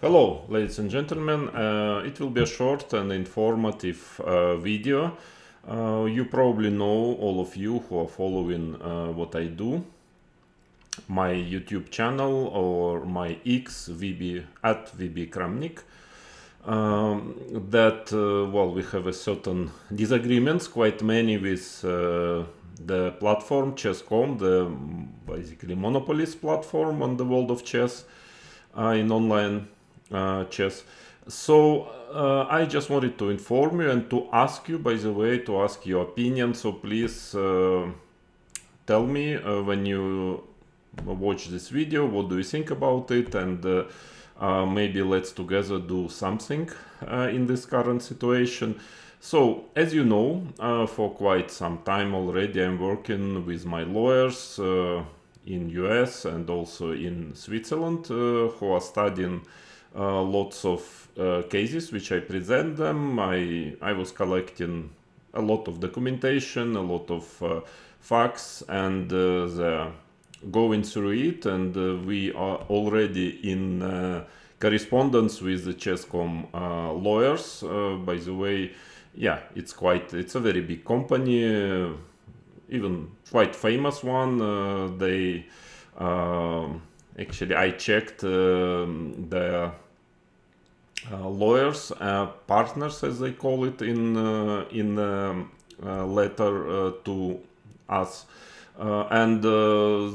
Hello, ladies and gentlemen. It will be a short and informative video. You probably know, all of you who are following what I do, my YouTube channel or my X VB at VB Kramnik. Well, we have a certain disagreements, quite many, with the platform chess.com, the basically monopolist platform on the world of chess in online chess. So I just wanted to inform you and to ask you, by the way, to ask your opinion. So please tell me when you watch this video, what do you think about it, and maybe let's together do something in this current situation. So, as you know, for quite some time already, I'm working with my lawyers in US and also in Switzerland, who are studying lots of cases which I present them. I was collecting a lot of documentation, a lot of facts, and going through it, and we are already in correspondence with the chess.com lawyers. By the way, yeah, it's a very big company, even quite famous one. They actually, I checked the lawyers, partners as they call it in letter to us. And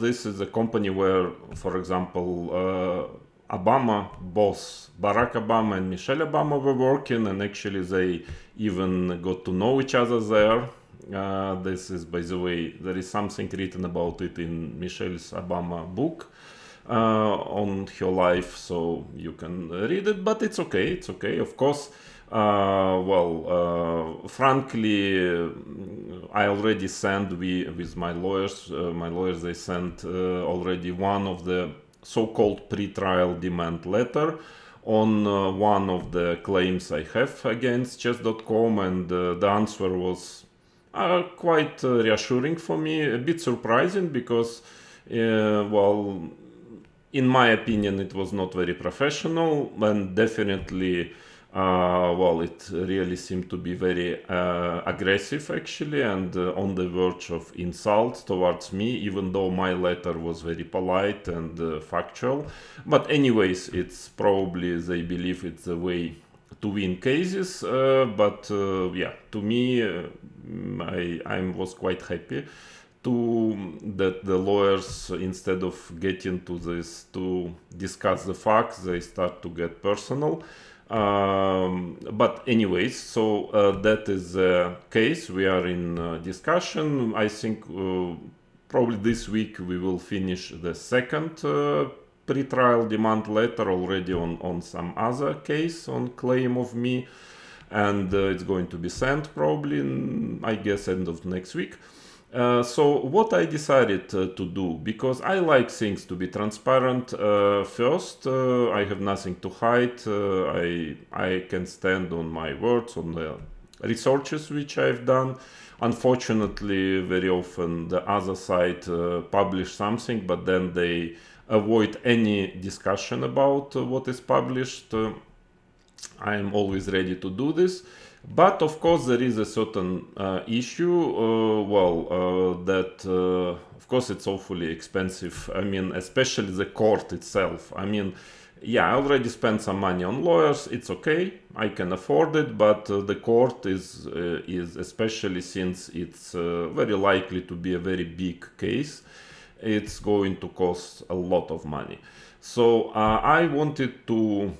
this is a company where, for example, Obama boss Barack Obama and Michelle Obama were working, and actually they even got to know each other there. This is, by the way, there is something written about it in Michelle's Obama book on her life, so you can read it, but it's okay, of course. Frankly, I already sent, with my lawyers, they sent already one of the so-called pre-trial demand letter on one of the claims I have against chess.com, and the answer was quite reassuring for me, a bit surprising, because in my opinion, it was not very professional, and definitely, it really seemed to be very aggressive, actually, and on the verge of insult towards me, even though my letter was very polite and factual. But anyways, it's probably, they believe it's a way to win cases, to me, I was quite happy that the lawyers, instead of getting to this to discuss the facts, they start to get personal. But anyways, so that is the case. We are in discussion. I think probably this week we will finish the second pre-trial demand letter already on some other case on claim of me, and it's going to be sent probably in, I guess, end of next week. So what I decided to do, because I like things to be transparent. First, I have nothing to hide. I can stand on my words, on the researches which I've done. Unfortunately, very often the other side publish something, but then they avoid any discussion about what is published. I am always ready to do this. But of course, there is a certain issue. Of course, it's awfully expensive. I mean, especially the court itself. I mean, yeah, I already spent some money on lawyers. It's okay, I can afford it. But the court is especially since it's very likely to be a very big case, it's going to cost a lot of money. So I wanted to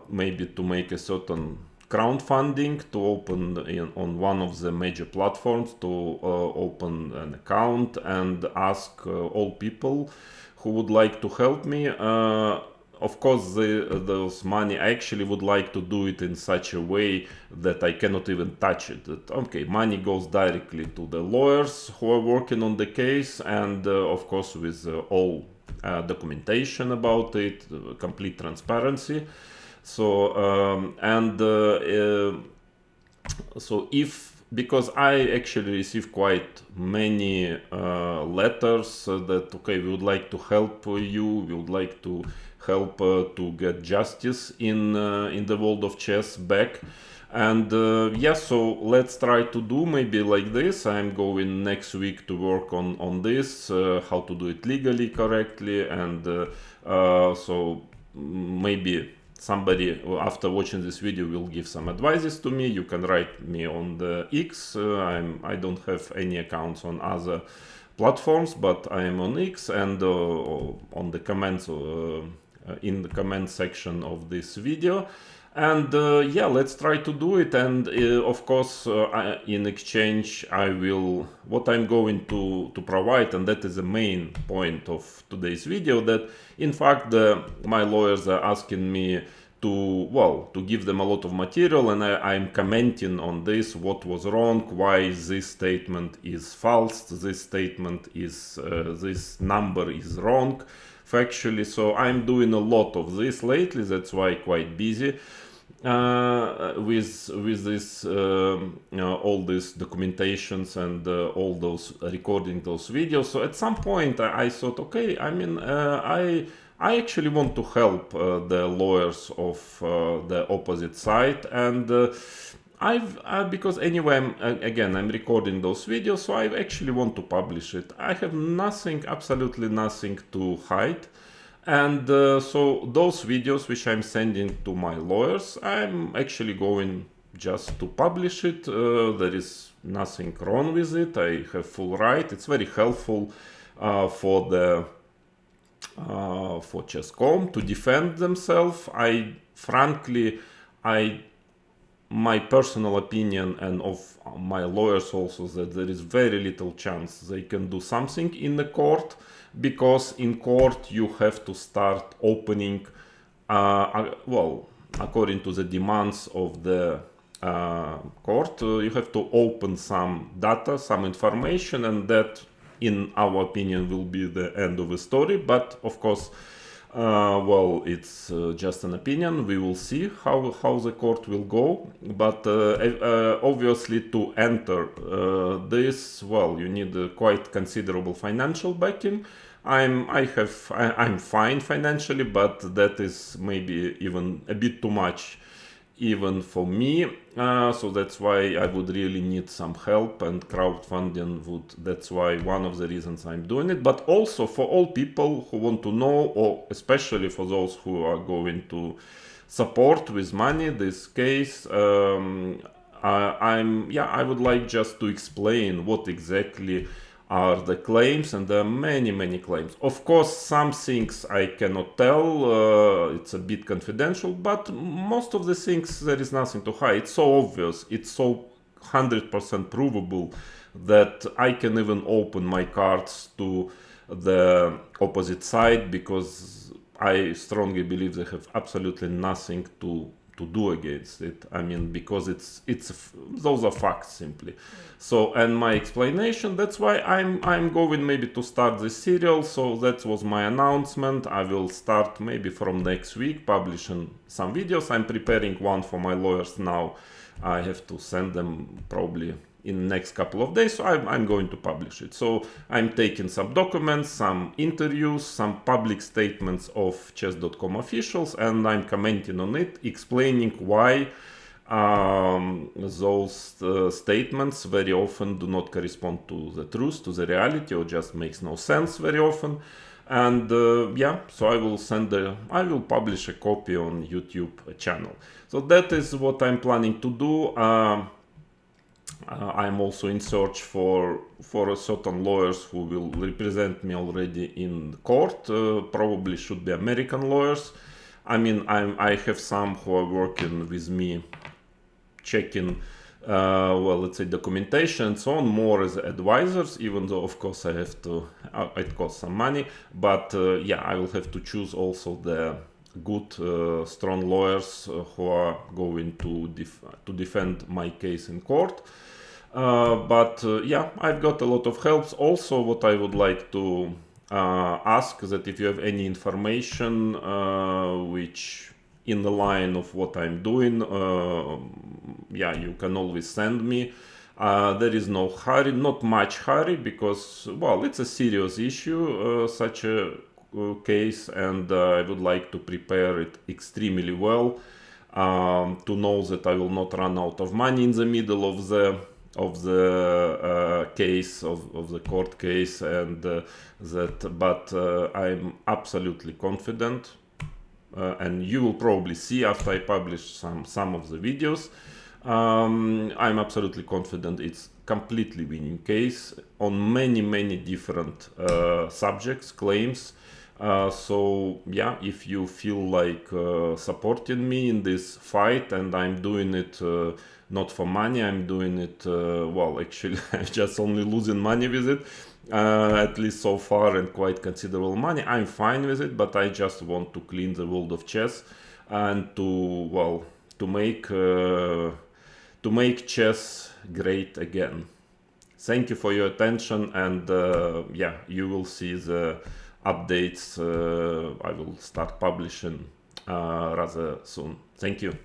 maybe to make a certain crowdfunding, to open on one of the major platforms, to open an account and ask all people who would like to help me. Of course, those money, I actually would like to do it in such a way that I cannot even touch it. That, okay, money goes directly to the lawyers who are working on the case, and of course with all documentation about it, complete transparency. So because I actually receive quite many letters that, okay, we would like to help you, we would like to help to get justice in the world of chess back. And yeah, so let's try to do maybe like this. I'm going next week to work on this, how to do it legally correctly, and so maybe somebody after watching this video will give some advices to me. You can write me on the X. I don't have any accounts on other platforms, but I am on X, and on the comments in the comment section of this video. And yeah, let's try to do it. And of course, in exchange, what I'm going to provide, and that is the main point of today's video, that in fact my lawyers are asking me to give them a lot of material, and I'm commenting on this, what was wrong, why this statement is false, this statement is this number is wrong factually. So I'm doing a lot of this lately, that's why quite busy with this all these documentations and all those recording those videos. So at some point I thought, okay, I mean, I actually want to help the lawyers of the opposite side, and because anyway, I'm recording those videos, so I actually want to publish it. I have nothing, absolutely nothing to hide. And so those videos which I'm sending to my lawyers, I'm actually going just to publish it. There is nothing wrong with it. I have full right. It's very helpful for chess.com to defend themselves. My personal opinion, and of my lawyers also, that there is very little chance they can do something in the court, because in court you have to start opening, according to the demands of the court, you have to open some data, some information, and that, in our opinion, will be the end of the story. But of course, it's just an opinion. We will see how the court will go. But obviously, to enter this, you need quite considerable financial backing. I'm fine financially, but that is maybe even a bit too much, even for me. So that's why I would really need some help, and crowdfunding that's why one of the reasons I'm doing it. But also for all people who want to know, or especially for those who are going to support with money this case, I would like just to explain what exactly are the claims, and there are many claims. Of course, some things I cannot tell, it's a bit confidential, but most of the things there is nothing to hide. It's so obvious, it's so 100% provable that I can even open my cards to the opposite side, because I strongly believe they have absolutely nothing to do against it. I mean, because those are facts simply. So, and my explanation, that's why I'm going maybe to start this serial. So that was my announcement. I will start maybe from next week publishing some videos. I'm preparing one for my lawyers now. I have to send them probably in the next couple of days, so I'm going to publish it. So I'm taking some documents, some interviews, some public statements of chess.com officials, and I'm commenting on it, explaining why those statements very often do not correspond to the truth, to the reality, or just makes no sense very often. And so I will publish a copy on YouTube channel. So that is what I'm planning to do. I'm also in search for certain lawyers who will represent me already in court. Probably should be American lawyers. I mean, I have some who are working with me, checking, let's say, documentation and so on, more as advisors, even though, of course, I have to, it costs some money. But I will have to choose also the good, strong lawyers who are going to defend my case in court. I've got a lot of helps. Also, what I would like to ask that if you have any information which in the line of what I'm doing, you can always send me. There is no hurry, not much hurry, because, it's a serious issue, such a case, and I would like to prepare it extremely well, to know that I will not run out of money in the middle of the case, of the court case, and but I'm absolutely confident, and you will probably see after I publish some of the videos. I'm absolutely confident it's completely winning case on many different subjects, claims. So yeah, if you feel like supporting me in this fight, and I'm doing it not for money, I'm doing it, well, actually I'm just only losing money with it, at least so far, and quite considerable money. I'm fine with it, but I just want to clean the world of chess, and to make chess great again. Thank you for your attention, and yeah, you will see the updates I will start publishing rather soon. Thank you.